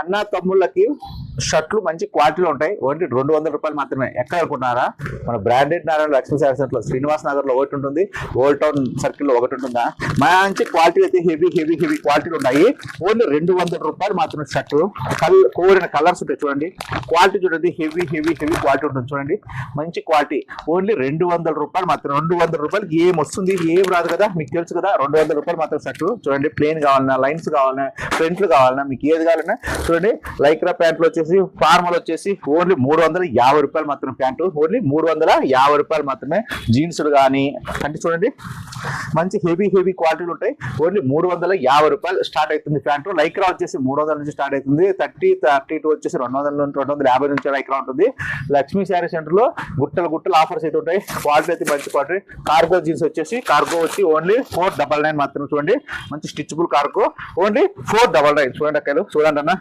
అన్న తమ్ముళ్ళకి షర్ట్లు మంచి క్వాలిటీలో ఉంటాయి. ఓన్లీ 200 రూపాయలు మాత్రమే. ఎక్కడ అనుకుంటున్నారా? మన బ్రాండెడ్ నారాయణ లక్ష్మీ శారీ సెంటర్ లో శ్రీనివాస్ నగర్ లో ఒకటి ఉంటుంది, ఓల్డ్ టౌన్ సర్కిల్ లో ఒకటి ఉంటుందా. మంచి క్వాలిటీ అయితే హెవీ హెవీ హెవీ క్వాలిటీలు ఉన్నాయి. ఓన్లీ 200 రూపాయలు మాత్రమే షర్టు. కోరిన కలర్స్ ఉంటాయి చూడండి, క్వాలిటీ చూడండి, హెవీ హెవీ హెవీ క్వాలిటీ ఉంటుంది చూడండి, మంచి క్వాలిటీ. ఓన్లీ 200 రూపాయలు మాత్రం. 200 రూపాయలకి ఏం వస్తుంది, ఏం రాదు కదా, మీకు తెలుసు కదా. 200 రూపాయలు మాత్రం షర్టు చూడండి. ప్లేన్ కావాలన్నా, లైన్స్ కావాలన్నా, ప్రింట్లు కావాలన్నా, మీకు ఏది కావాలన్నా చూడండి. లైక్రా ప్యాంట్లు వచ్చేసి, ఫార్మల్ వచ్చేసి ఓన్లీ 350 రూపాయలు మాత్రం ప్యాంటు. ఓన్లీ 350 రూపాయలు మాత్రమే. జీన్స్ కానీ అంటే చూడండి, మంచి హెవీ హెవీ క్వాలిటీలు ఉంటాయి. ఓన్లీ 350 రూపాయలు స్టార్ట్ అవుతుంది ప్యాంటు. లైక్రా వచ్చేసి 300 నుంచి స్టార్ట్ అవుతుంది. 32 వచ్చేసి 200 నుంచి 250 నుంచి లైక్రా ఉంటుంది. లక్ష్మీ శారీ సెంటర్ లో గుట్టలు ఆఫర్స్ అయితే ఉంటాయి. క్వాలిటీ అయితే మంచి క్వాలిటీ. కార్గో జీన్స్ వచ్చేసి, కార్గో వచ్చి ఓన్లీ 499 మాత్రం చూడండి. మంచి స్టిచ్బుల్ కార్గో ఓన్లీ 499 చూడండి అక్కలు చూడండి అన్న.